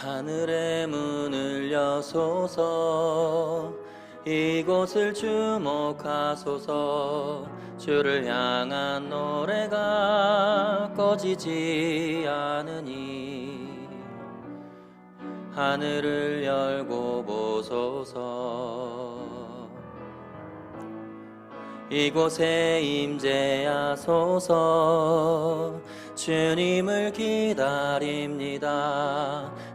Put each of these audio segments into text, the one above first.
하늘의 문을 여소서, 이곳을 주목하소서. 주를 향한 노래가 꺼지지 않으니 하늘을 열고 보소서. 이곳에 임재하소서. 주님을 기다립니다.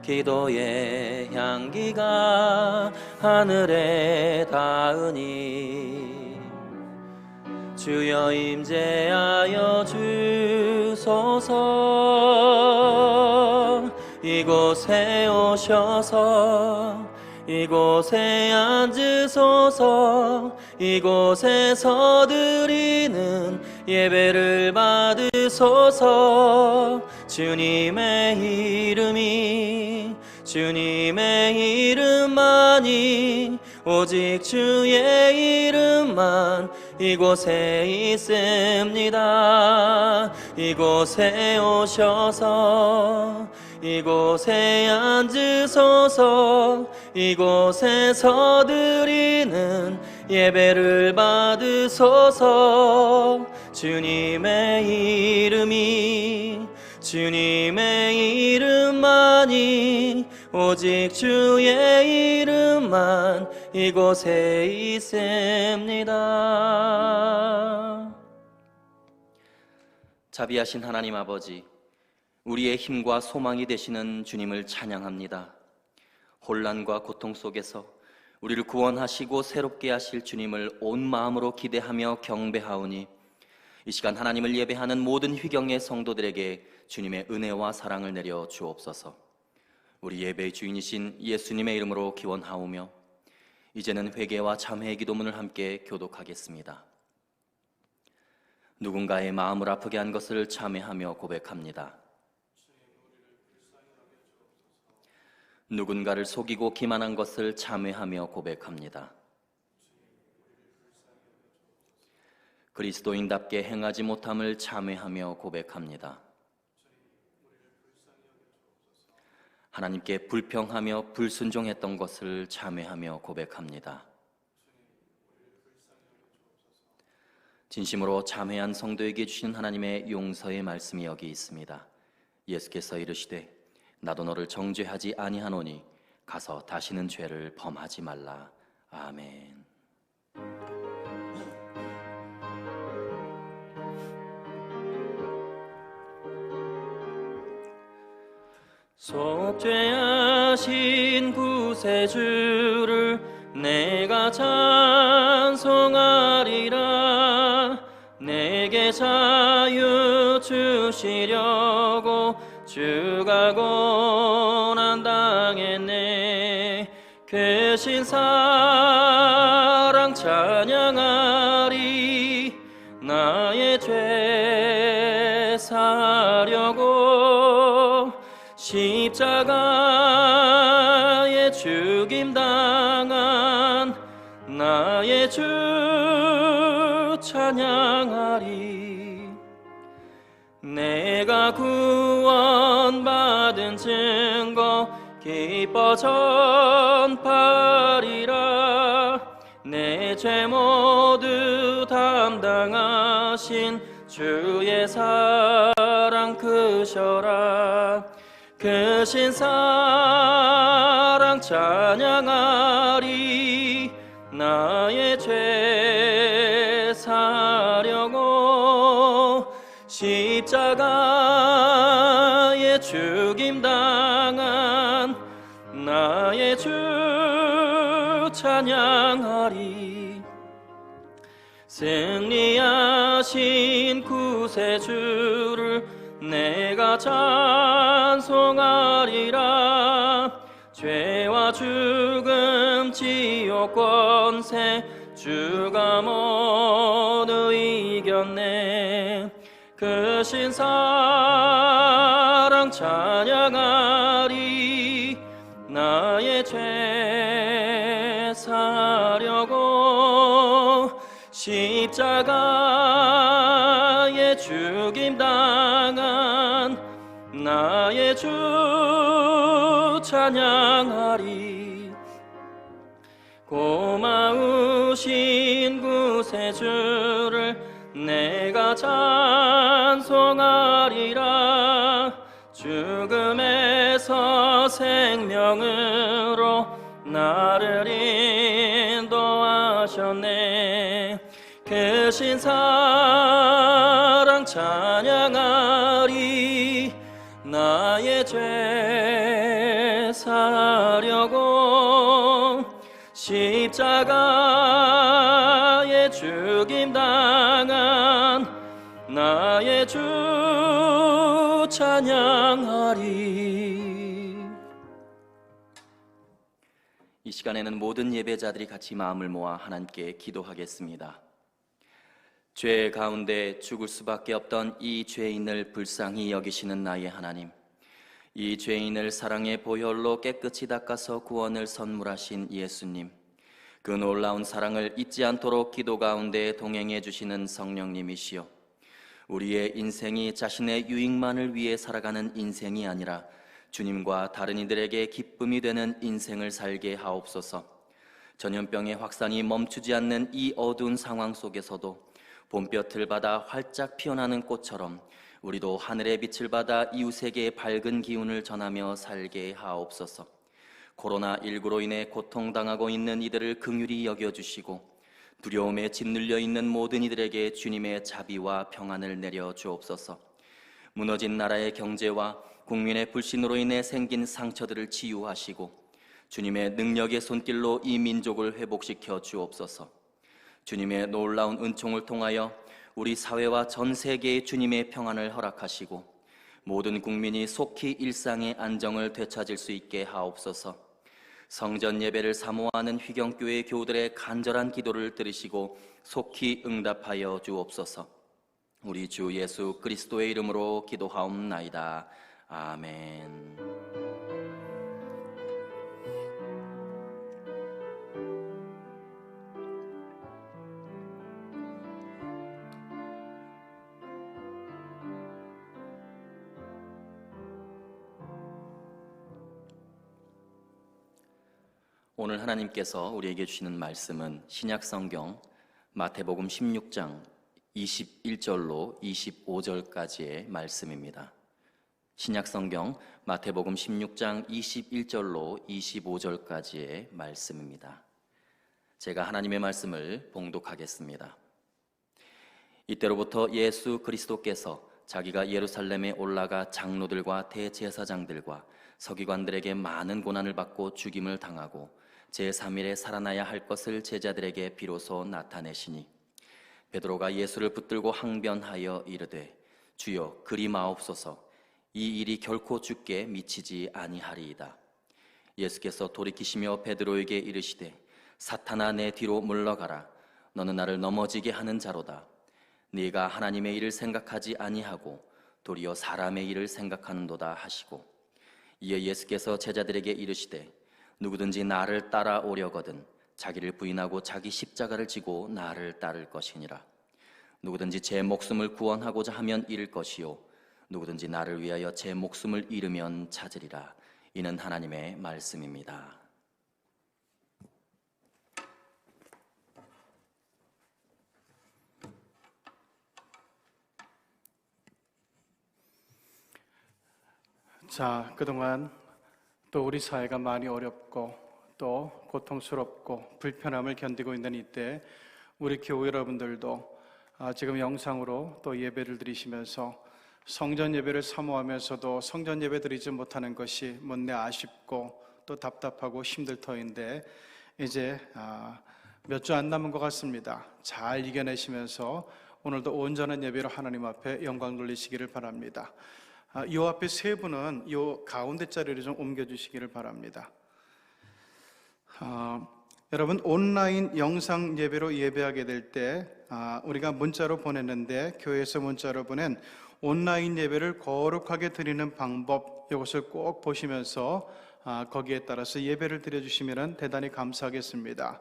기도의 향기가 하늘에 닿으니 주여 임재하여 주소서. 이곳에 오셔서 이곳에 앉으소서. 이곳에서 드리는 예배를 받으소서. 주님의 이름만이 오직 주의 이름만 이곳에 있습니다. 이곳에 오셔서 이곳에 앉으소서. 이곳에서 드리는 예배를 받으소서. 주님의 이름만이 오직 주의 이름만 이곳에 있습니다. 자비하신 하나님 아버지, 우리의 힘과 소망이 되시는 주님을 찬양합니다. 혼란과 고통 속에서 우리를 구원하시고 새롭게 하실 주님을 온 마음으로 기대하며 경배하오니 이 시간 하나님을 예배하는 모든 휘경의 성도들에게 주님의 은혜와 사랑을 내려 주옵소서. 우리 예배의 주인이신 예수님의 이름으로 기원하오며 이제는 회개와 참회의 기도문을 함께 교독하겠습니다. 누군가의 마음을 아프게 한 것을 참회하며 고백합니다. 누군가를 속이고 기만한 것을 참회하며 고백합니다. 그리스도인답게 행하지 못함을 참회하며 고백합니다. 하나님께 불평하며 불순종했던 것을 참회하며 고백합니다. 진심으로 참회한 성도에게 주신 하나님의 용서의 말씀이 여기 있습니다. 예수께서 이르시되 나도 너를 정죄하지 아니하노니 가서 다시는 죄를 범하지 말라. 아멘. 속죄하신 구세주를 내가 찬송하리라. 내게 자유 주시려고 주가 고난 당했네. 크신 사랑 찬양하리. 나의 죄 사려고 십자가에 죽임 당한 나의 주 찬양하리. 내가 구원받은 증거 기뻐 전파리라. 내 죄 모두 담당하신 주의 사랑 크셔라. 크신 사랑 찬양하리. 나의 죄 사려고 십자가에 죽임 당한 나의 주 찬양하리. 승리하신 구세주를 내가 찬송하리라. 죄와 죽음 지옥 권세 주가 모두 이겼네. 크신 사랑 찬양하리. 나의 죄 사려고 십자가에 죽임 당한 나의 주 찬양하리. 찬양하리. 고마우신 구세주를 내가 찬송하리라. 죽음에서 생명으로 나를 인도하셨네. 크신 사랑 찬양하리. 나의 죄 사하려고 십자가에 죽임당한 나의 주 찬양하리. 이 시간에는 모든 예배자들이 같이 마음을 모아 하나님께 기도하겠습니다. 죄 가운데 죽을 수밖에 없던 이 죄인을 불쌍히 여기시는 나의 하나님, 이 죄인을 사랑의 보혈로 깨끗이 닦아서 구원을 선물하신 예수님, 그 놀라운 사랑을 잊지 않도록 기도 가운데 동행해 주시는 성령님이시여, 우리의 인생이 자신의 유익만을 위해 살아가는 인생이 아니라 주님과 다른 이들에게 기쁨이 되는 인생을 살게 하옵소서. 전염병의 확산이 멈추지 않는 이 어두운 상황 속에서도 봄볕을 받아 활짝 피어나는 꽃처럼 우리도 하늘의 빛을 받아 이웃에게 밝은 기운을 전하며 살게 하옵소서. 코로나19로 인해 고통당하고 있는 이들을 긍휼히 여겨주시고 두려움에 짓눌려 있는 모든 이들에게 주님의 자비와 평안을 내려 주옵소서. 무너진 나라의 경제와 국민의 불신으로 인해 생긴 상처들을 치유하시고 주님의 능력의 손길로 이 민족을 회복시켜 주옵소서. 주님의 놀라운 은총을 통하여 우리 사회와 전 세계에 주님의 평안을 허락하시고 모든 국민이 속히 일상의 안정을 되찾을 수 있게 하옵소서. 성전 예배를 사모하는 휘경교회 교우들의 간절한 기도를 들으시고 속히 응답하여 주옵소서. 우리 주 예수 그리스도의 이름으로 기도하옵나이다. 아멘. 오늘 하나님께서 우리에게 주시는 말씀은 신약성경 마태복음 16장 21절로 25절까지의 말씀입니다. 신약성경 마태복음 16장 21절로 25절까지의 말씀입니다. 제가 하나님의 말씀을 봉독하겠습니다. 이때로부터 예수 그리스도께서 자기가 예루살렘에 올라가 장로들과 대제사장들과 서기관들에게 많은 고난을 받고 죽임을 당하고 제3일에 살아나야 할 것을 제자들에게 비로소 나타내시니 베드로가 예수를 붙들고 항변하여 이르되 주여 그리 마옵소서. 이 일이 결코 주께 미치지 아니하리이다. 예수께서 돌이키시며 베드로에게 이르시되 사탄아 내 뒤로 물러가라. 너는 나를 넘어지게 하는 자로다. 네가 하나님의 일을 생각하지 아니하고 도리어 사람의 일을 생각하는도다 하시고 이에 예수께서 제자들에게 이르시되 누구든지 나를 따라오려거든 자기를 부인하고 자기 십자가를 지고 나를 따를 것이니라. 누구든지 제 목숨을 구원하고자 하면 잃을 것이요 누구든지 나를 위하여 제 목숨을 잃으면 찾으리라. 이는 하나님의 말씀입니다. 자, 그동안 또 우리 사회가 많이 어렵고 또 고통스럽고 불편함을 견디고 있는 이때 우리 교회 여러분들도 지금 영상으로 또 예배를 드리시면서 성전 예배를 사모하면서도 성전 예배 드리지 못하는 것이 못내 아쉽고 또 답답하고 힘들 터인데 이제 몇 주 안 남은 것 같습니다. 잘 이겨내시면서 오늘도 온전한 예배로 하나님 앞에 영광 돌리시기를 바랍니다. 이 앞에 세 분은 이 가운데 자리를 좀 옮겨주시기를 바랍니다. 여러분 온라인 영상 예배로 예배하게 될 때 우리가 문자로 보냈는데 교회에서 문자로 보낸 온라인 예배를 거룩하게 드리는 방법 이것을 꼭 보시면서 거기에 따라서 예배를 드려주시면 대단히 감사하겠습니다.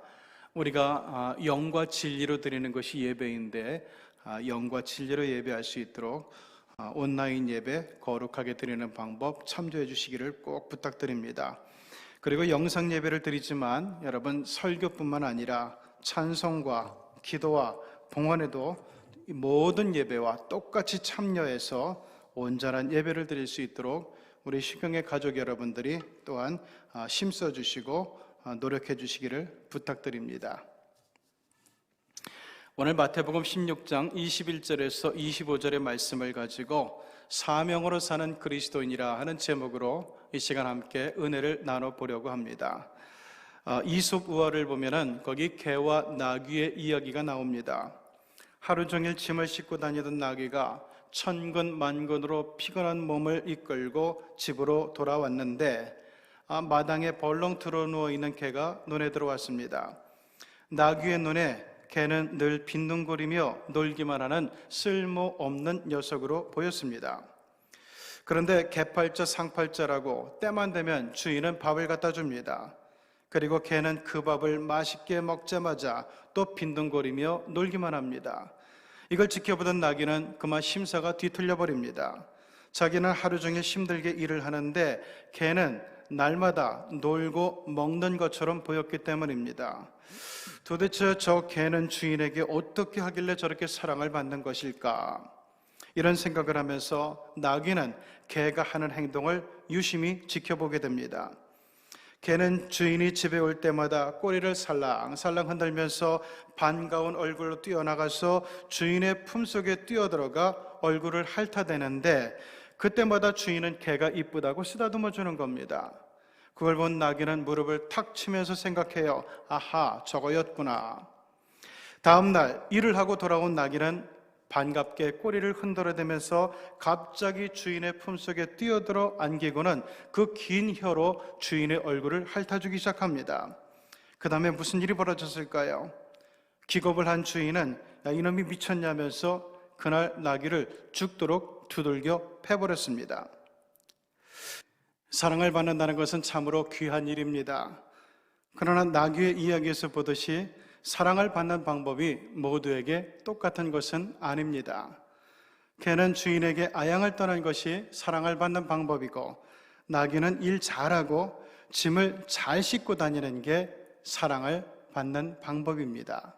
우리가 영과 진리로 드리는 것이 예배인데 영과 진리로 예배할 수 있도록 온라인 예배 거룩하게 드리는 방법 참조해 주시기를 꼭 부탁드립니다. 그리고 영상 예배를 드리지만 여러분 설교뿐만 아니라 찬송과 기도와 봉헌에도 이 모든 예배와 똑같이 참여해서 온전한 예배를 드릴 수 있도록 우리 시경의 가족 여러분들이 또한 힘써 주시고 노력해 주시기를 부탁드립니다. 오늘 마태복음 16장 21절에서 25절의 말씀을 가지고 사명으로 사는 그리스도인이라 하는 제목으로 이 시간 함께 은혜를 나눠보려고 합니다. 이솝 우화를 보면은 거기 개와 나귀의 이야기가 나옵니다. 하루 종일 짐을 싣고 다니던 나귀가 천근 만근으로 피곤한 몸을 이끌고 집으로 돌아왔는데 마당에 벌렁 드러누워 있는 개가 눈에 들어왔습니다. 나귀의 눈에 개는 늘 빈둥거리며 놀기만 하는 쓸모없는 녀석으로 보였습니다. 그런데 개팔자 상팔자라고 때만 되면 주인은 밥을 갖다 줍니다. 그리고 개는 그 밥을 맛있게 먹자마자 또 빈둥거리며 놀기만 합니다. 이걸 지켜보던 나귀는 그만 심사가 뒤틀려 버립니다. 자기는 하루 종일 힘들게 일을 하는데 개는 날마다 놀고 먹는 것처럼 보였기 때문입니다. 도대체 저 개는 주인에게 어떻게 하길래 저렇게 사랑을 받는 것일까? 이런 생각을 하면서 나귀는 개가 하는 행동을 유심히 지켜보게 됩니다. 개는 주인이 집에 올 때마다 꼬리를 살랑살랑 흔들면서 반가운 얼굴로 뛰어나가서 주인의 품속에 뛰어들어가 얼굴을 핥아대는데 그때마다 주인은 개가 이쁘다고 쓰다듬어 주는 겁니다. 그걸 본 나귀는 무릎을 탁 치면서 생각해요. 아하, 저거였구나. 다음 날 일을 하고 돌아온 나귀는 반갑게 꼬리를 흔들어대면서 갑자기 주인의 품속에 뛰어들어 안기고는 그 긴 혀로 주인의 얼굴을 핥아주기 시작합니다. 그 다음에 무슨 일이 벌어졌을까요? 기겁을 한 주인은 야, 이놈이 미쳤냐면서 그날 나귀를 죽도록 두들겨 패버렸습니다. 사랑을 받는다는 것은 참으로 귀한 일입니다. 그러나 나귀의 이야기에서 보듯이 사랑을 받는 방법이 모두에게 똑같은 것은 아닙니다. 개는 주인에게 아양을 떠난 것이 사랑을 받는 방법이고 나귀는 일 잘하고 짐을 잘 싣고 다니는 게 사랑을 받는 방법입니다.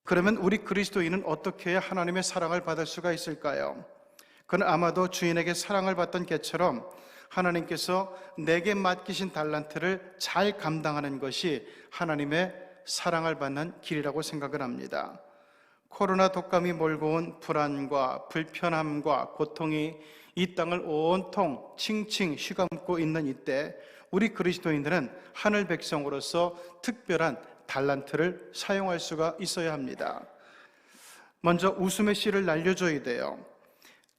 그러면 우리 그리스도인은 어떻게 해야 하나님의 사랑을 받을 수가 있을까요? 그는 아마도 주인에게 사랑을 받던 개처럼 하나님께서 내게 맡기신 달란트를 잘 감당하는 것이 하나님의 사랑을 받는 길이라고 생각을 합니다. 코로나 독감이 몰고 온 불안과 불편함과 고통이 이 땅을 온통 칭칭 휘감고 있는 이때 우리 그리스도인들은 하늘 백성으로서 특별한 달란트를 사용할 수가 있어야 합니다. 먼저 웃음의 씨를 날려줘야 돼요.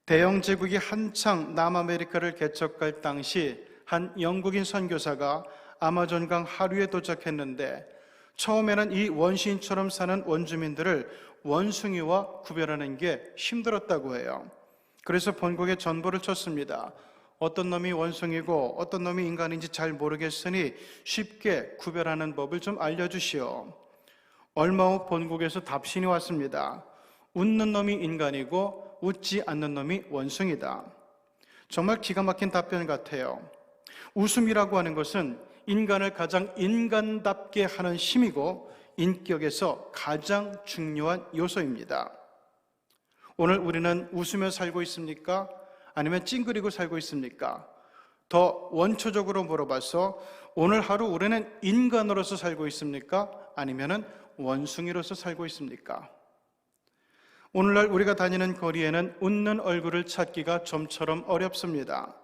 대영 제국이 한창 남아메리카를 개척할 당시 한 영국인 선교사가 아마존강 하류에 도착했는데 처음에는 이 원시인처럼 사는 원주민들을 원숭이와 구별하는 게 힘들었다고 해요. 그래서 본국에 전보를 쳤습니다. 어떤 놈이 원숭이고 어떤 놈이 인간인지 잘 모르겠으니 쉽게 구별하는 법을 좀 알려주시오. 얼마 후 본국에서 답신이 왔습니다. 웃는 놈이 인간이고 웃지 않는 놈이 원숭이다. 정말 기가 막힌 답변 같아요. 웃음이라고 하는 것은 인간을 가장 인간답게 하는 힘이고 인격에서 가장 중요한 요소입니다. 오늘 우리는 웃으며 살고 있습니까? 아니면 찡그리고 살고 있습니까? 더 원초적으로 물어봐서 오늘 하루 우리는 인간으로서 살고 있습니까? 아니면 원숭이로서 살고 있습니까? 오늘날 우리가 다니는 거리에는 웃는 얼굴을 찾기가 좀처럼 어렵습니다.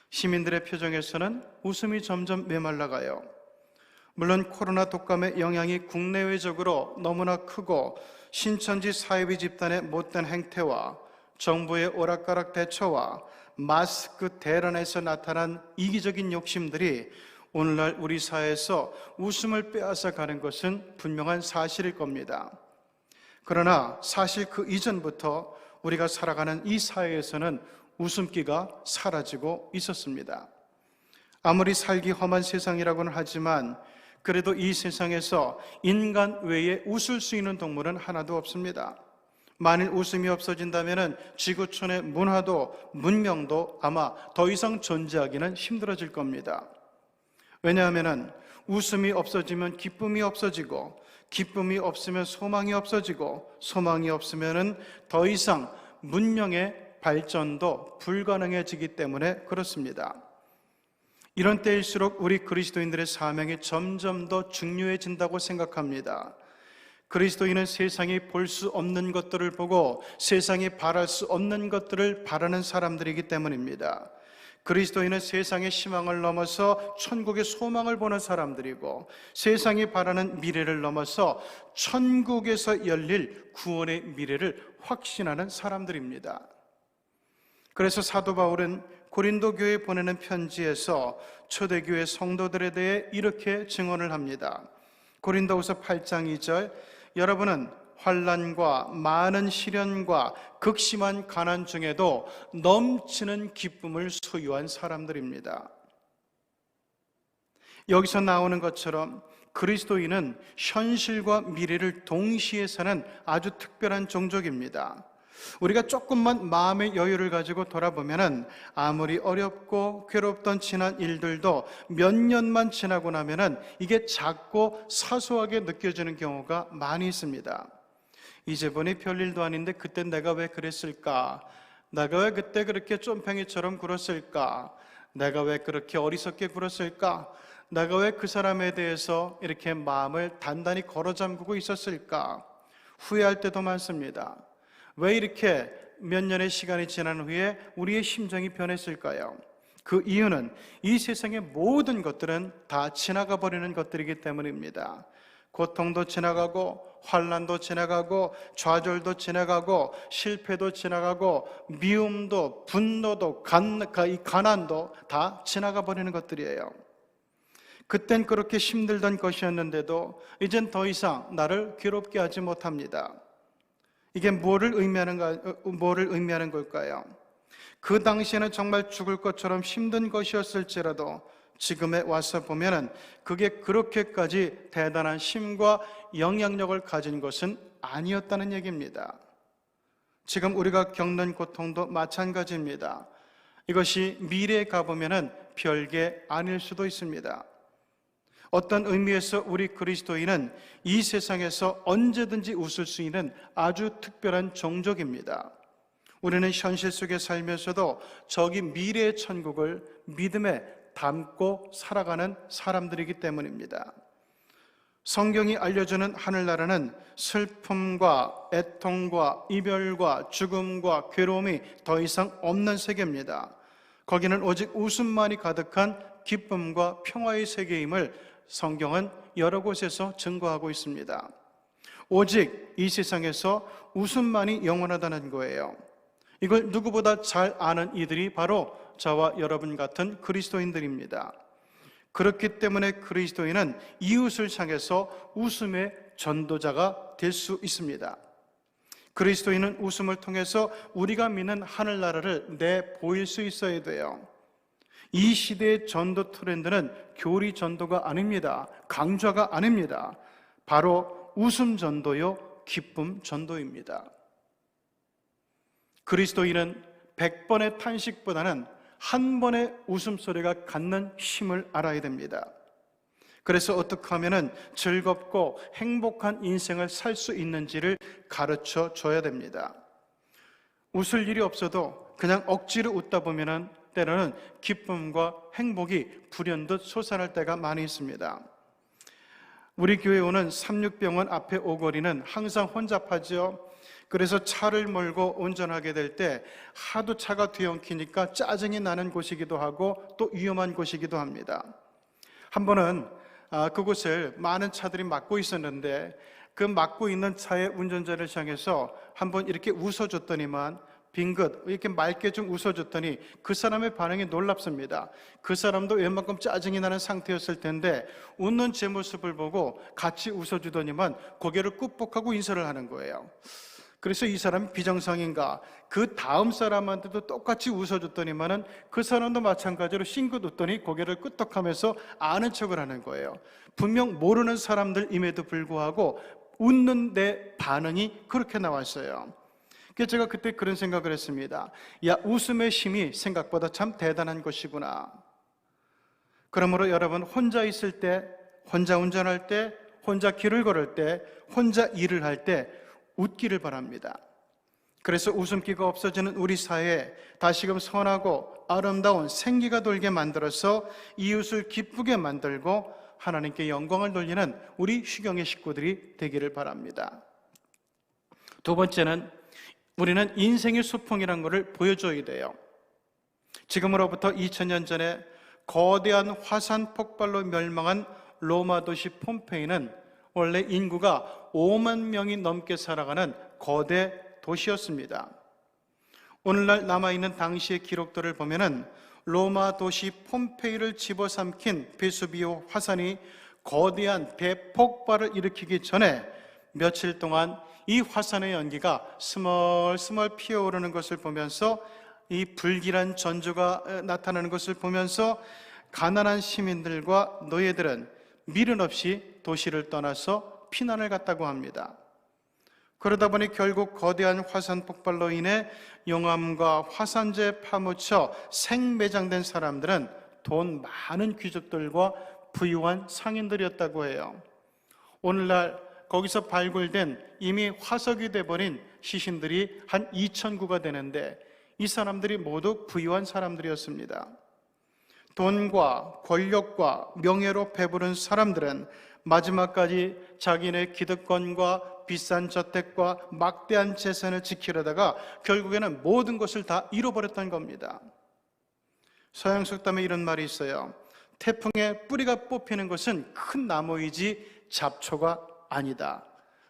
시민들의 표정에서는 웃음이 점점 메말라가요. 물론 코로나 독감의 영향이 국내외적으로 너무나 크고 신천지 사이비 집단의 못된 행태와 정부의 오락가락 대처와 마스크 대란에서 나타난 이기적인 욕심들이 오늘날 우리 사회에서 웃음을 빼앗아 가는 것은 분명한 사실일 겁니다. 그러나 사실 그 이전부터 우리가 살아가는 이 사회에서는 웃음기가 사라지고 있었습니다. 아무리 살기 험한 세상이라고는 하지만 그래도 이 세상에서 인간 외에 웃을 수 있는 동물은 하나도 없습니다. 만일 웃음이 없어진다면 지구촌의 문화도 문명도 아마 더 이상 존재하기는 힘들어질 겁니다. 왜냐하면 웃음이 없어지면 기쁨이 없어지고, 기쁨이 없으면 소망이 없어지고, 소망이 없으면 더 이상 문명의 발전도 불가능해지기 때문에 그렇습니다. 이런 때일수록 우리 그리스도인들의 사명이 점점 더 중요해진다고 생각합니다. 그리스도인은 세상이 볼 수 없는 것들을 보고 세상이 바랄 수 없는 것들을 바라는 사람들이기 때문입니다. 그리스도인은 세상의 희망을 넘어서 천국의 소망을 보는 사람들이고, 세상이 바라는 미래를 넘어서 천국에서 열릴 구원의 미래를 확신하는 사람들입니다. 그래서 사도 바울은 고린도 교회에 보내는 편지에서 초대교회 성도들에 대해 이렇게 증언을 합니다. 고린도후서 8장 2절, 여러분은 환난과 많은 시련과 극심한 가난 중에도 넘치는 기쁨을 소유한 사람들입니다. 여기서 나오는 것처럼 그리스도인은 현실과 미래를 동시에 사는 아주 특별한 종족입니다. 우리가 조금만 마음의 여유를 가지고 돌아보면 아무리 어렵고 괴롭던 지난 일들도 몇 년만 지나고 나면 이게 작고 사소하게 느껴지는 경우가 많이 있습니다. 이제 보니 별일도 아닌데 그때 내가 왜 그랬을까? 내가 왜 그때 그렇게 쫌팽이처럼 굴었을까? 내가 왜 그렇게 어리석게 굴었을까? 내가 왜 그 사람에 대해서 이렇게 마음을 단단히 걸어 잠그고 있었을까? 후회할 때도 많습니다. 왜 이렇게 몇 년의 시간이 지난 후에 우리의 심정이 변했을까요? 그 이유는 이 세상의 모든 것들은 다 지나가 버리는 것들이기 때문입니다. 고통도 지나가고, 환난도 지나가고, 좌절도 지나가고, 실패도 지나가고, 미움도, 분노도, 가난도 다 지나가 버리는 것들이에요. 그땐 그렇게 힘들던 것이었는데도 이젠 더 이상 나를 괴롭게 하지 못합니다. 이게 뭐를 의미하는 걸까요? 그 당시에는 정말 죽을 것처럼 힘든 것이었을지라도 지금에 와서 보면은 그게 그렇게까지 대단한 힘과 영향력을 가진 것은 아니었다는 얘기입니다. 지금 우리가 겪는 고통도 마찬가지입니다. 이것이 미래에 가보면은 별게 아닐 수도 있습니다. 어떤 의미에서 우리 그리스도인은 이 세상에서 언제든지 웃을 수 있는 아주 특별한 종족입니다. 우리는 현실 속에 살면서도 저기 미래의 천국을 믿음에 담고 살아가는 사람들이기 때문입니다. 성경이 알려주는 하늘나라는 슬픔과 애통과 이별과 죽음과 괴로움이 더 이상 없는 세계입니다. 거기는 오직 웃음만이 가득한 기쁨과 평화의 세계임을 성경은 여러 곳에서 증거하고 있습니다. 오직 이 세상에서 웃음만이 영원하다는 거예요. 이걸 누구보다 잘 아는 이들이 바로 저와 여러분 같은 그리스도인들입니다. 그렇기 때문에 그리스도인은 이웃을 향해서 웃음의 전도자가 될 수 있습니다. 그리스도인은 웃음을 통해서 우리가 믿는 하늘나라를 내보일 수 있어야 돼요. 이 시대의 전도 트렌드는 교리 전도가 아닙니다. 강좌가 아닙니다. 바로 웃음 전도요, 기쁨 전도입니다. 그리스도인은 100번의 탄식보다는 한 번의 웃음소리가 갖는 힘을 알아야 됩니다. 그래서 어떻게 하면 즐겁고 행복한 인생을 살 수 있는지를 가르쳐 줘야 됩니다. 웃을 일이 없어도 그냥 억지로 웃다 보면 때로는 기쁨과 행복이 불현듯 솟아날 때가 많이 있습니다. 우리 교회 오는 삼육병원 앞에 오거리는 항상 혼잡하죠. 그래서 차를 몰고 운전하게 될 때 하도 차가 뒤엉키니까 짜증이 나는 곳이기도 하고 또 위험한 곳이기도 합니다. 한 번은 그곳을 많은 차들이 막고 있었는데 그 막고 있는 차의 운전자를 향해서 한번 이렇게 웃어줬더니만 빙긋 이렇게 맑게 좀 웃어줬더니 그 사람의 반응이 놀랍습니다. 그 사람도 웬만큼 짜증이 나는 상태였을 텐데 웃는 제 모습을 보고 같이 웃어주더니만 고개를 꾹꾹하고 인사를 하는 거예요. 그래서 이 사람이 비정상인가? 그 다음 사람한테도 똑같이 웃어줬더니만은 그 사람도 마찬가지로 싱긋 웃더니 고개를 끄덕하면서 아는 척을 하는 거예요. 분명 모르는 사람들임에도 불구하고 웃는 내 반응이 그렇게 나왔어요. 그래서 제가 그때 그런 생각을 했습니다. 야, 웃음의 힘이 생각보다 참 대단한 것이구나. 그러므로 여러분, 혼자 있을 때, 혼자 운전할 때, 혼자 길을 걸을 때, 혼자 일을 할 때 웃기를 바랍니다. 그래서 웃음기가 없어지는 우리 사회에 다시금 선하고 아름다운 생기가 돌게 만들어서 이웃을 기쁘게 만들고 하나님께 영광을 돌리는 우리 휴경의 식구들이 되기를 바랍니다. 두 번째는 우리는 인생의 소풍이라는 것을 보여줘야 돼요. 지금으로부터 2000년 전에 거대한 화산 폭발로 멸망한 로마 도시 폼페이는 원래 인구가 5만 명이 넘게 살아가는 거대 도시였습니다. 오늘날 남아있는 당시의 기록들을 보면은 로마 도시 폼페이를 집어삼킨 베수비오 화산이 거대한 대폭발을 일으키기 전에 며칠 동안 이 화산의 연기가 스멀스멀 피어오르는 것을 보면서, 이 불길한 전조가 나타나는 것을 보면서 가난한 시민들과 노예들은 미련 없이 도시를 떠나서 피난을 갔다고 합니다. 그러다 보니 결국 거대한 화산 폭발로 인해 용암과 화산재에 파묻혀 생매장된 사람들은 돈 많은 귀족들과 부유한 상인들이었다고 해요. 오늘날 거기서 발굴된 이미 화석이 돼버린 시신들이 한 2,000구가 되는데 이 사람들이 모두 부유한 사람들이었습니다. 돈과 권력과 명예로 배부른 사람들은 마지막까지 자기네 기득권과 비싼 저택과 막대한 재산을 지키려다가 결국에는 모든 것을 다 잃어버렸던 겁니다. 서양 속담에 이런 말이 있어요. 태풍에 뿌리가 뽑히는 것은 큰 나무이지 잡초가 아니다.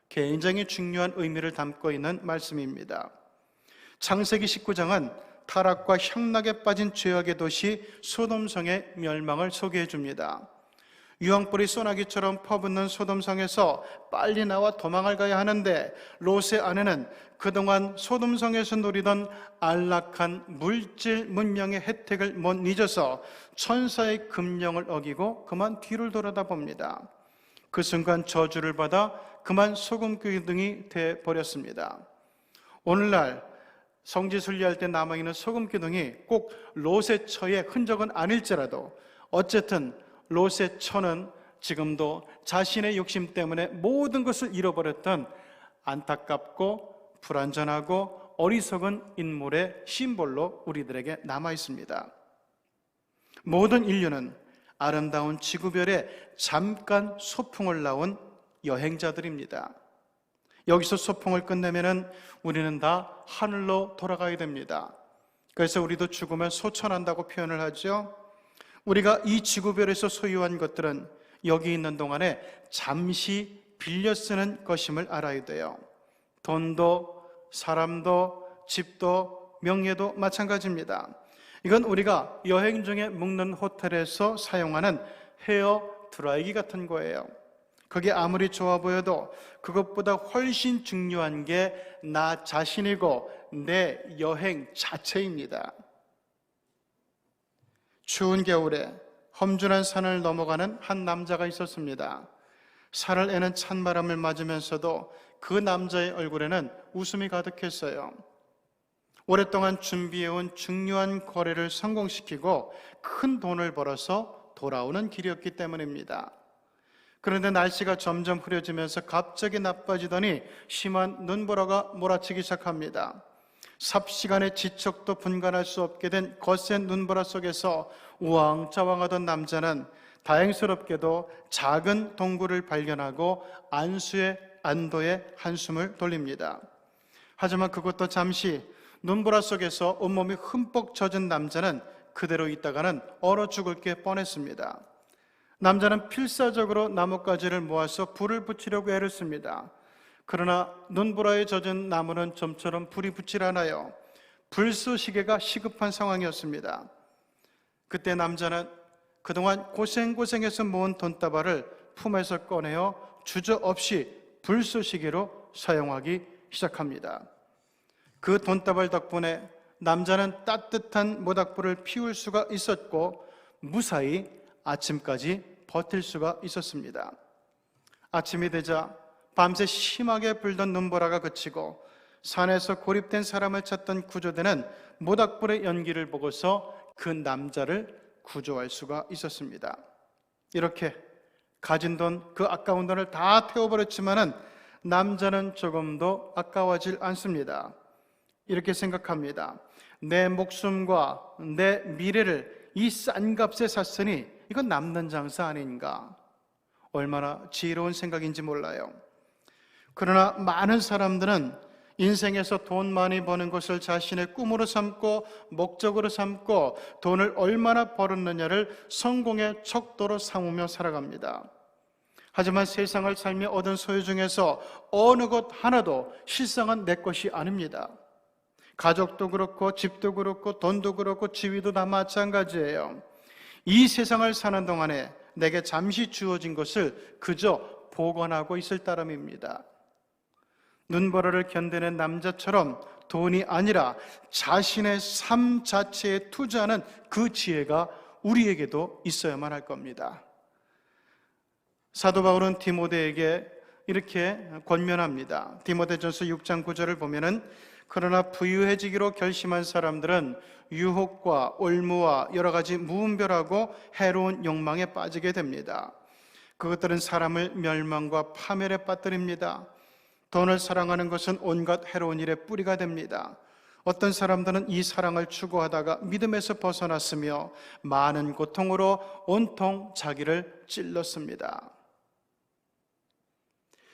굉장히 중요한 의미를 담고 있는 말씀입니다. 창세기 19장은 타락과 향락에 빠진 죄악의 도시 소돔성의 멸망을 소개해 줍니다. 유황불이 소나기처럼 퍼붓는 소돔성에서 빨리 나와 도망을 가야 하는데 롯의 아내는 그동안 소돔성에서 누리던 안락한 물질 문명의 혜택을 못 잊어서 천사의 금령을 어기고 그만 뒤를 돌아다봅니다. 그 순간 저주를 받아 그만 소금기둥이 되어버렸습니다. 오늘날 성지 순례할 때 남아있는 소금기둥이 꼭 롯의 처의 흔적은 아닐지라도 어쨌든 롯의 처는 지금도 자신의 욕심 때문에 모든 것을 잃어버렸던 안타깝고 불완전하고 어리석은 인물의 심볼로 우리들에게 남아있습니다. 모든 인류는 아름다운 지구별에 잠깐 소풍을 나온 여행자들입니다. 여기서 소풍을 끝내면은 우리는 다 하늘로 돌아가야 됩니다. 그래서 우리도 죽으면 소천한다고 표현을 하죠. 우리가 이 지구별에서 소유한 것들은 여기 있는 동안에 잠시 빌려 쓰는 것임을 알아야 돼요. 돈도 사람도 집도 명예도 마찬가지입니다. 이건 우리가 여행 중에 묵는 호텔에서 사용하는 헤어 드라이기 같은 거예요. 그게 아무리 좋아 보여도 그것보다 훨씬 중요한 게 나 자신이고 내 여행 자체입니다. 추운 겨울에 험준한 산을 넘어가는 한 남자가 있었습니다. 살을 애는 찬바람을 맞으면서도 그 남자의 얼굴에는 웃음이 가득했어요. 오랫동안 준비해온 중요한 거래를 성공시키고 큰 돈을 벌어서 돌아오는 길이었기 때문입니다. 그런데 날씨가 점점 흐려지면서 갑자기 나빠지더니 심한 눈보라가 몰아치기 시작합니다. 삽시간에 지척도 분간할 수 없게 된 거센 눈보라 속에서 우왕좌왕하던 남자는 다행스럽게도 작은 동굴을 발견하고 안도의 한숨을 돌립니다. 하지만 그것도 잠시. 눈보라 속에서 온몸이 흠뻑 젖은 남자는 그대로 있다가는 얼어 죽을 게 뻔했습니다. 남자는 필사적으로 나뭇가지를 모아서 불을 붙이려고 애를 씁니다. 그러나 눈보라에 젖은 나무는 좀처럼 불이 붙질 않아요. 불쏘시개가 시급한 상황이었습니다. 그때 남자는 그동안 고생해서 모은 돈다발을 품에서 꺼내어 주저없이 불쏘시개로 사용하기 시작합니다. 그 돈다발 덕분에 남자는 따뜻한 모닥불을 피울 수가 있었고 무사히 아침까지 버틸 수가 있었습니다. 아침이 되자 밤새 심하게 불던 눈보라가 그치고 산에서 고립된 사람을 찾던 구조대는 모닥불의 연기를 보고서 그 남자를 구조할 수가 있었습니다. 이렇게 가진 돈, 그 아까운 돈을 다 태워버렸지만은 남자는 조금도 아까워질 않습니다. 이렇게 생각합니다. 내 목숨과 내 미래를 이 싼 값에 샀으니 이건 남는 장사 아닌가? 얼마나 지혜로운 생각인지 몰라요. 그러나 많은 사람들은 인생에서 돈 많이 버는 것을 자신의 꿈으로 삼고 목적으로 삼고 돈을 얼마나 벌었느냐를 성공의 척도로 삼으며 살아갑니다. 하지만 세상을 살며 얻은 소유 중에서 어느 것 하나도 실상은 내 것이 아닙니다. 가족도 그렇고 집도 그렇고 돈도 그렇고 지위도 다 마찬가지예요. 이 세상을 사는 동안에 내게 잠시 주어진 것을 그저 보관하고 있을 따름입니다. 눈보라를 견디는 남자처럼 돈이 아니라 자신의 삶 자체에 투자하는 그 지혜가 우리에게도 있어야만 할 겁니다. 사도 바울은 디모데에게 이렇게 권면합니다. 디모데전서 6장 9절을 보면은 그러나 부유해지기로 결심한 사람들은 유혹과 올무와 여러 가지 무분별하고 해로운 욕망에 빠지게 됩니다. 그것들은 사람을 멸망과 파멸에 빠뜨립니다. 돈을 사랑하는 것은 온갖 해로운 일의 뿌리가 됩니다. 어떤 사람들은 이 사랑을 추구하다가 믿음에서 벗어났으며 많은 고통으로 온통 자기를 찔렀습니다.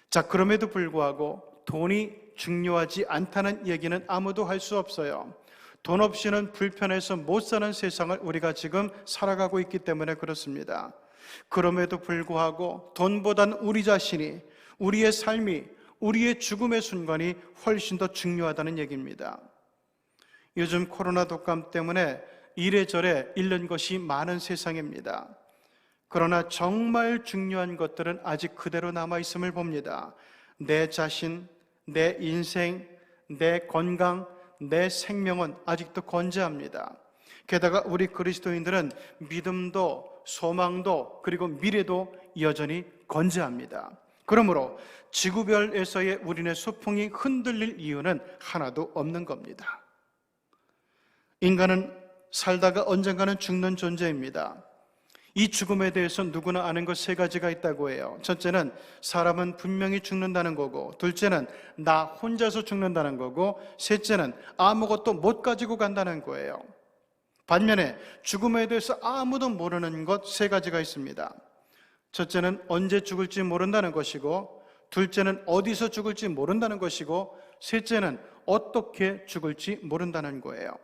자, 그럼에도 불구하고 돈이 중요하지 않다는 얘기는 아무도 할 수 없어요. 돈 없이는 불편해서 못 사는 세상을 우리가 지금 살아가고 있기 때문에 그렇습니다. 그럼에도 불구하고 돈보단 우리 자신이, 우리의 삶이, 우리의 죽음의 순간이 훨씬 더 중요하다는 얘기입니다. 요즘 코로나 독감 때문에 이래저래 잃는 것이 많은 세상입니다. 그러나 정말 중요한 것들은 아직 그대로 남아있음을 봅니다. 내 자신, 내 인생, 내 건강, 내 생명은 아직도 건재합니다. 게다가 우리 그리스도인들은 믿음도 소망도 그리고 미래도 여전히 건재합니다. 그러므로 지구별에서의 우리네 소풍이 흔들릴 이유는 하나도 없는 겁니다. 인간은 살다가 언젠가는 죽는 존재입니다. 이 죽음에 대해서 누구나 아는 것 세 가지가 있다고 해요. 첫째는 사람은 분명히 죽는다는 거고, 둘째는 나 혼자서 죽는다는 거고, 셋째는 아무것도 못 가지고 간다는 거예요. 반면에 죽음에 대해서 아무도 모르는 것 세 가지가 있습니다. 첫째는 언제 죽을지 모른다는 것이고, 둘째는 어디서 죽을지 모른다는 것이고, 셋째는 어떻게 죽을지 모른다는 거예요.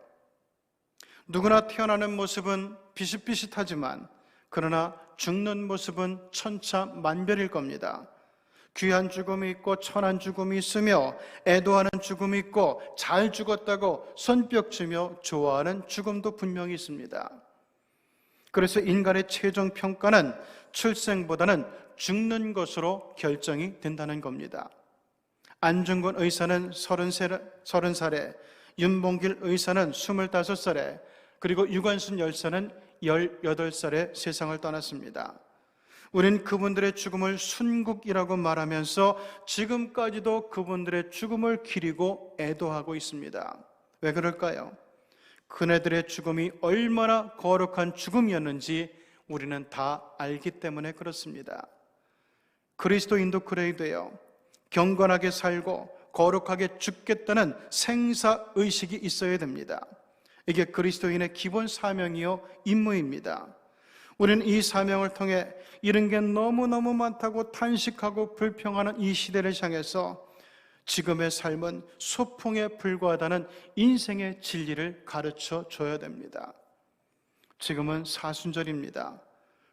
누구나 태어나는 모습은 비슷비슷하지만 그러나 죽는 모습은 천차만별일 겁니다. 귀한 죽음이 있고 천한 죽음이 있으며 애도하는 죽음이 있고 잘 죽었다고 손뼉치며 좋아하는 죽음도 분명히 있습니다. 그래서 인간의 최종 평가는 출생보다는 죽는 것으로 결정이 된다는 겁니다. 안중근 의사는 30살에, 윤봉길 의사는 25살에, 그리고 유관순 열사는 18살에 세상을 떠났습니다. 우린 그분들의 죽음을 순국이라고 말하면서 지금까지도 그분들의 죽음을 기리고 애도하고 있습니다. 왜 그럴까요? 그네들의 죽음이 얼마나 거룩한 죽음이었는지 우리는 다 알기 때문에 그렇습니다. 그리스도인도 그래야 돼요. 경건하게 살고 거룩하게 죽겠다는 생사의식이 있어야 됩니다. 이게 그리스도인의 기본 사명이요 임무입니다. 우리는 이 사명을 통해 이런 게 너무너무 많다고 탄식하고 불평하는 이 시대를 향해서 지금의 삶은 소풍에 불과하다는 인생의 진리를 가르쳐 줘야 됩니다. 지금은 사순절입니다.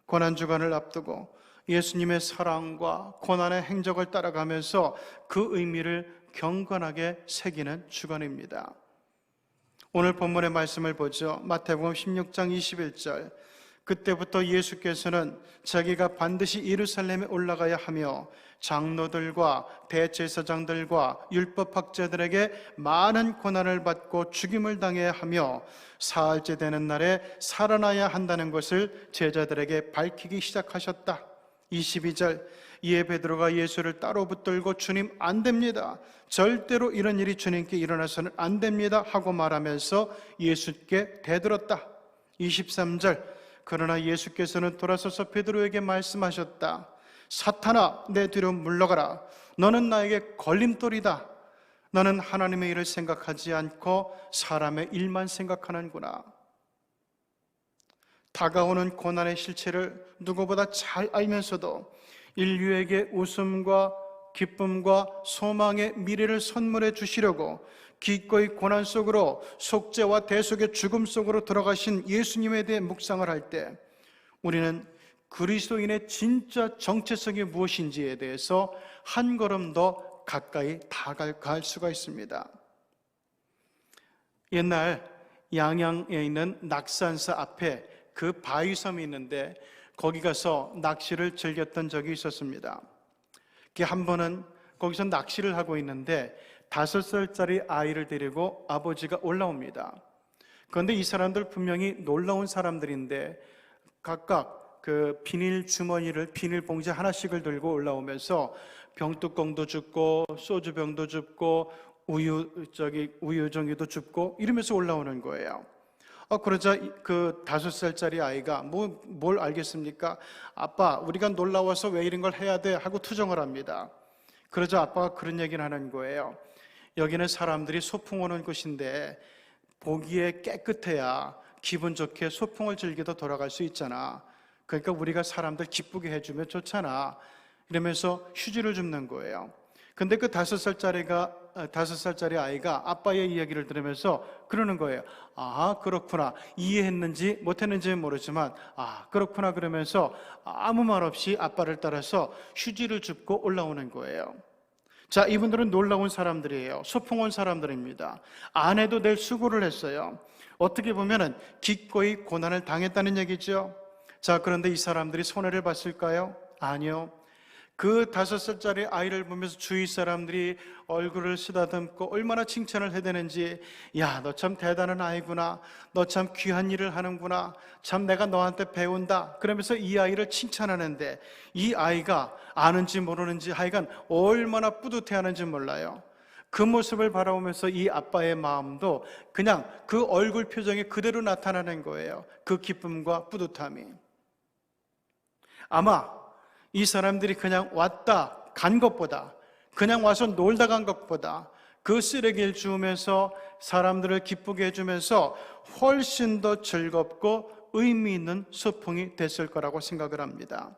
고난주간을 앞두고 예수님의 사랑과 고난의 행적을 따라가면서 그 의미를 경건하게 새기는 주간입니다. 오늘 본문의 말씀을 보죠. 마태복음 16장 21절. 그때부터 예수께서는 자기가 반드시 예루살렘에 올라가야 하며 장로들과 대제사장들과 율법학자들에게 많은 고난을 받고 죽임을 당해야 하며 사흘째 되는 날에 살아나야 한다는 것을 제자들에게 밝히기 시작하셨다. 22절. 이에 베드로가 예수를 따로 붙들고 주님 안 됩니다. 절대로 이런 일이 주님께 일어나서는 안 됩니다 하고 말하면서 예수께 대들었다. 23절. 그러나 예수께서는 돌아서서 베드로에게 말씀하셨다. 사탄아, 내 뒤로 물러가라. 너는 나에게 걸림돌이다. 너는 하나님의 일을 생각하지 않고 사람의 일만 생각하는구나. 다가오는 고난의 실체를 누구보다 잘 알면서도 인류에게 웃음과 기쁨과 소망의 미래를 선물해 주시려고 기꺼이 고난 속으로 속죄와 대속의 죽음 속으로 들어가신 예수님에 대해 묵상을 할 때 우리는 그리스도인의 진짜 정체성이 무엇인지에 대해서 한 걸음 더 가까이 다가갈 수가 있습니다. 옛날 양양에 있는 낙산사 앞에 그 바위섬이 있는데 거기 가서 낚시를 즐겼던 적이 있었습니다. 한 번은 거기서 낚시를 하고 있는데 5살짜리 아이를 데리고 아버지가 올라옵니다. 그런데 이 사람들 분명히 놀라운 사람들인데 각각 그 비닐 주머니를, 비닐 봉지 하나씩을 들고 올라오면서 병뚜껑도 줍고 소주병도 줍고 우유종이도 줍고 이러면서 올라오는 거예요. 그러자 그 5살짜리 아이가 뭘 알겠습니까? 아빠, 우리가 놀라워서 왜 이런 걸 해야 돼? 하고 투정을 합니다. 그러자 아빠가 그런 얘기를 하는 거예요. 여기는 사람들이 소풍 오는 곳인데 보기에 깨끗해야 기분 좋게 소풍을 즐기다 돌아갈 수 있잖아. 그러니까 우리가 사람들 기쁘게 해주면 좋잖아. 이러면서 휴지를 줍는 거예요. 근데 그 5살짜리 아이가 아빠의 이야기를 들으면서 그러는 거예요. 아, 그렇구나. 이해했는지 못했는지는 모르지만 그렇구나 그러면서 아무 말 없이 아빠를 따라서 휴지를 줍고 올라오는 거예요. 자, 이분들은 놀라운 사람들이에요. 소풍 온 사람들입니다. 안 해도 될 수고를 했어요. 어떻게 보면은 기꺼이 고난을 당했다는 얘기죠. 자, 그런데 이 사람들이 손해를 봤을까요? 아니요. 그 5살짜리 아이를 보면서 주위 사람들이 얼굴을 쓰다듬고 얼마나 칭찬을 해대는지, 야, 너 참 대단한 아이구나. 너 참 귀한 일을 하는구나. 참 내가 너한테 배운다. 그러면서 이 아이를 칭찬하는데 이 아이가 아는지 모르는지 하여간 얼마나 뿌듯해하는지 몰라요. 그 모습을 바라보면서 이 아빠의 마음도 그냥 그 얼굴 표정이 그대로 나타나는 거예요. 그 기쁨과 뿌듯함이. 아마 이 사람들이 그냥 왔다 간 것보다, 그냥 와서 놀다 간 것보다 그 쓰레기를 주우면서 사람들을 기쁘게 해주면서 훨씬 더 즐겁고 의미 있는 소풍이 됐을 거라고 생각을 합니다.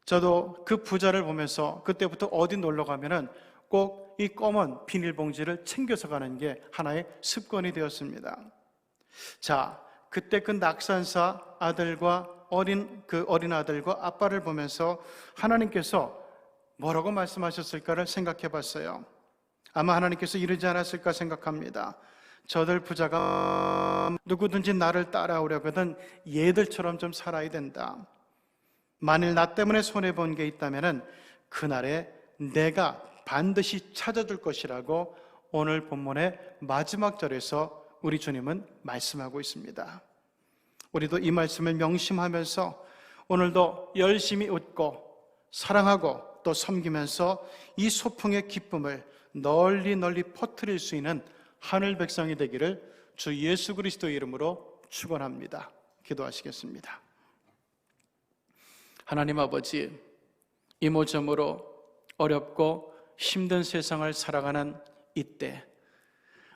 저도 그 부자를 보면서 그때부터 어디 놀러 가면은 꼭 이 검은 비닐봉지를 챙겨서 가는 게 하나의 습관이 되었습니다. 자, 그때 그 낙산사 아들과 어린 아들과 아빠를 보면서 하나님께서 뭐라고 말씀하셨을까를 생각해 봤어요. 아마 하나님께서 이러지 않았을까 생각합니다. 저들 부자가 누구든지 나를 따라오려거든 얘들처럼 좀 살아야 된다. 만일 나 때문에 손해본 게 있다면 그날에 내가 반드시 찾아줄 것이라고 오늘 본문의 마지막 절에서 우리 주님은 말씀하고 있습니다. 우리도 이 말씀을 명심하면서 오늘도 열심히 웃고 사랑하고 또 섬기면서 이 소풍의 기쁨을 널리 퍼뜨릴 수 있는 하늘 백성이 되기를 주 예수 그리스도의 이름으로 축원합니다. 기도하시겠습니다. 하나님 아버지, 이모저모로 어렵고 힘든 세상을 살아가는 이때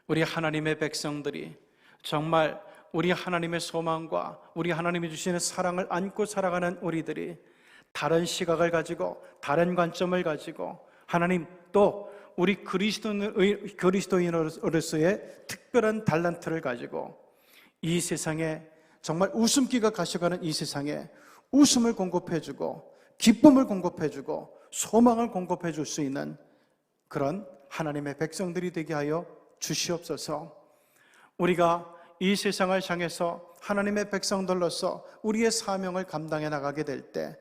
우리 하나님의 백성들이 정말 우리 하나님의 소망과 우리 하나님이 주시는 사랑을 안고 살아가는 우리들이 다른 시각을 가지고 다른 관점을 가지고 하나님 또 우리 그리스도인으로서의 특별한 달란트를 가지고 이 세상에 정말 웃음기가 가셔가는 이 세상에 웃음을 공급해주고 기쁨을 공급해주고 소망을 공급해줄 수 있는 그런 하나님의 백성들이 되게 하여 주시옵소서. 우리가 이 세상을 향해서 하나님의 백성들로서 우리의 사명을 감당해 나가게 될 때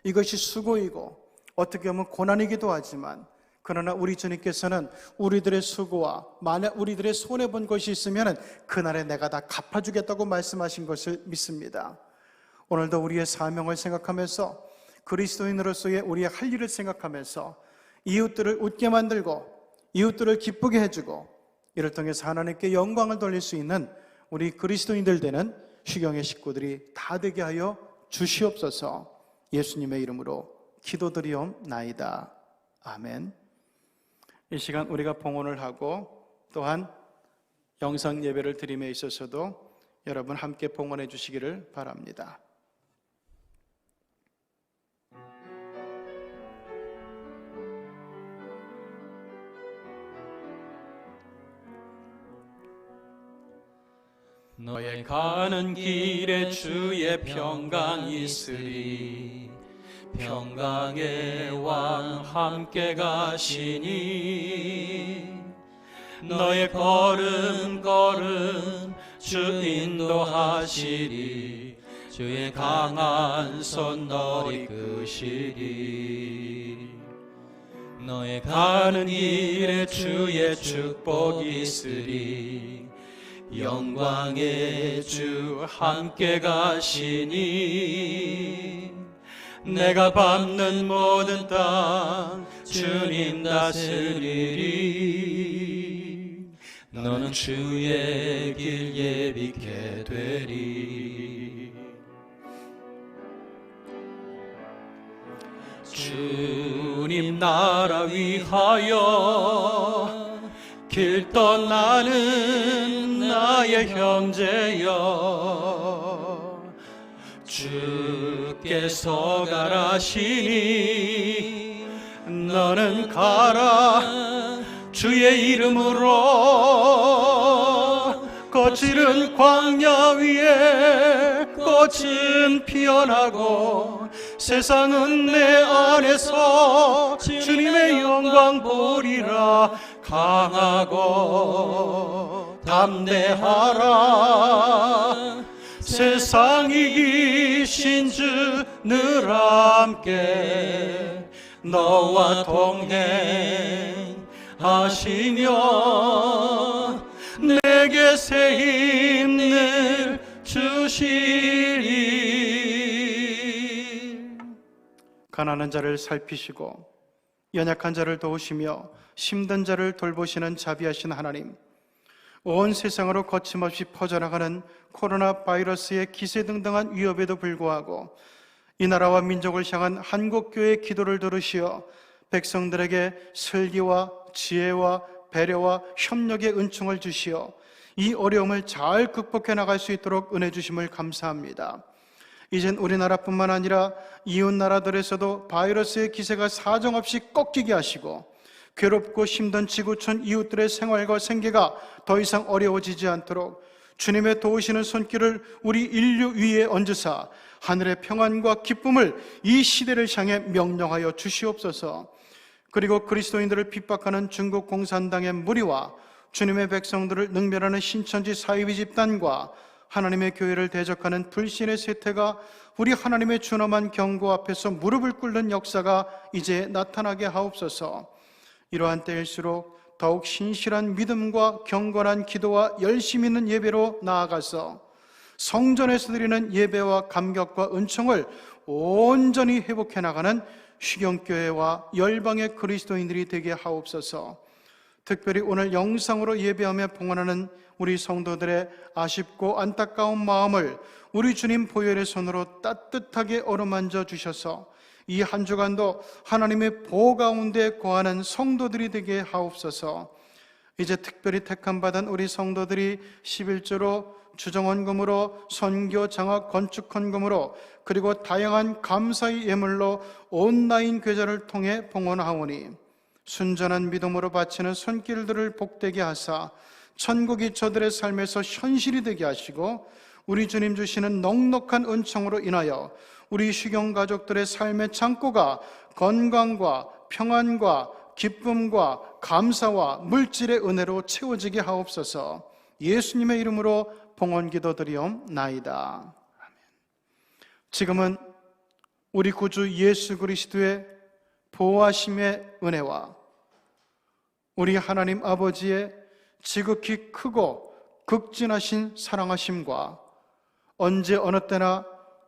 이것이 수고이고 어떻게 보면 고난이기도 하지만 그러나 우리 주님께서는 우리들의 수고와 만약 우리들의 손해본 것이 있으면 그날에 내가 다 갚아주겠다고 말씀하신 것을 믿습니다. 오늘도 우리의 사명을 생각하면서 그리스도인으로서의 우리의 할 일을 생각하면서 이웃들을 웃게 만들고 이웃들을 기쁘게 해주고 이를 통해서 하나님께 영광을 돌릴 수 있는 우리 그리스도인들 되는 휴경의 식구들이 다 되게 하여 주시옵소서. 예수님의 이름으로 기도드리옵나이다. 아멘. 이 시간 우리가 봉헌을 하고 또한 영상 예배를 드림에 있어서도 여러분 함께 봉헌해 주시기를 바랍니다. 너의 가는 길에 주의 평강 있으리. 평강의 왕 함께 가시니 너의 걸음 주 인도하시리. 주의 강한 손 너 이끄시리. 너의 가는 길에 주의 축복이 있으리. 영광의 주 함께 가시니 내가 밟는 모든 땅 주님 다스리리. 너는 주의 길 예비케 되리. 주님 나라 위하여 길 떠나는 나의 형제여, 주께서 가라시니 너는 가라. 주의 이름으로 거칠은 광야 위에 꽃은 피어나고 세상은 내 안에서 주님의 영광 보리라. 강하고 담대하라. 세상 이기신 주 늘 함께 너와 동행하시며 내게 새 힘을 주시리. 가난한 자를 살피시고 연약한 자를 도우시며 힘든 자를 돌보시는 자비하신 하나님, 온 세상으로 거침없이 퍼져나가는 코로나 바이러스의 기세등등한 위협에도 불구하고 이 나라와 민족을 향한 한국교회의 기도를 들으시어 백성들에게 슬기와 지혜와 배려와 협력의 은총을 주시어 이 어려움을 잘 극복해 나갈 수 있도록 은혜 주심을 감사합니다. 이젠 우리나라뿐만 아니라 이웃 나라들에서도 바이러스의 기세가 사정없이 꺾이게 하시고 괴롭고 힘든 지구촌 이웃들의 생활과 생계가 더 이상 어려워지지 않도록 주님의 도우시는 손길을 우리 인류 위에 얹으사 하늘의 평안과 기쁨을 이 시대를 향해 명령하여 주시옵소서. 그리고 그리스도인들을 핍박하는 중국 공산당의 무리와 주님의 백성들을 능멸하는 신천지 사이비 집단과 하나님의 교회를 대적하는 불신의 세태가 우리 하나님의 준엄한 경고 앞에서 무릎을 꿇는 역사가 이제 나타나게 하옵소서. 이러한 때일수록 더욱 신실한 믿음과 경건한 기도와 열심 있는 예배로 나아가서 성전에서 드리는 예배와 감격과 은총을 온전히 회복해 나가는 휴경교회와 열방의 그리스도인들이 되게 하옵소서. 특별히 오늘 영상으로 예배하며 봉헌하는 우리 성도들의 아쉽고 안타까운 마음을 우리 주님 보혈의 손으로 따뜻하게 어루만져 주셔서 이 한 주간도 하나님의 보호 가운데 거하는 성도들이 되게 하옵소서. 이제 특별히 택함받은 우리 성도들이 11조로 주정헌금으로 선교 장학 건축 헌금으로 그리고 다양한 감사의 예물로 온라인 계좌를 통해 봉헌하오니 순전한 믿음으로 바치는 손길들을 복되게 하사 천국이 저들의 삶에서 현실이 되게 하시고 우리 주님 주시는 넉넉한 은총으로 인하여 우리 휴경 가족들의 삶의 창고가 건강과 평안과 기쁨과 감사와 물질의 은혜로 채워지게 하옵소서. 예수님의 이름으로 봉헌 기도드리옵나이다. 지금은 우리 구주 예수 그리스도의 보호하심의 은혜와 우리 하나님 아버지의 지극히 크고 극진하신 사랑하심과 언제 어느 때나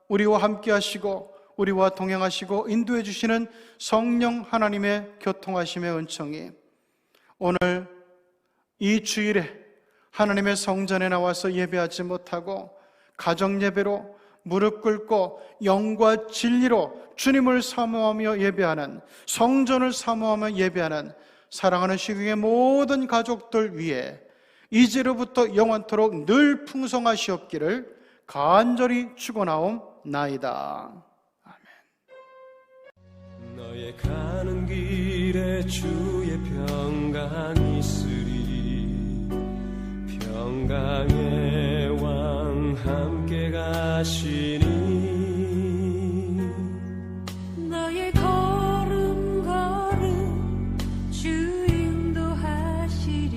우리와 함께 하시고 우리와 동행하시고 인도해 주시는 성령 하나님의 교통하심의 은총이 오늘 이 주일에 하나님의 성전에 나와서 예배하지 못하고 가정 예배로 무릎 꿇고 영과 진리로 주님을 사모하며 예배하는, 성전을 사모하며 예배하는 사랑하는 시국의 모든 가족들 위해 이제로부터 영원토록 늘 풍성하시옵기를 간절히 축원하옵나이다. 너의 가는 길에 주의 평강이 있으리. 평강의 왕 함께 가시니. 너의 걸음 주 인도하시리.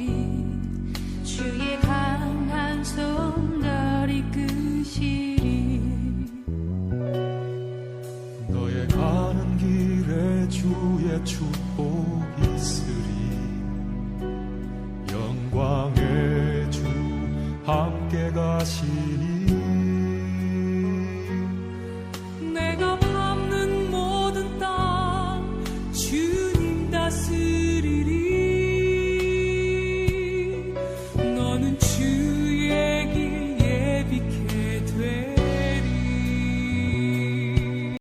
주의 강한 손 널 이끄시리. 너의 가는 길에 주의 축복이 있으리. 영광의 주 함께 가시니.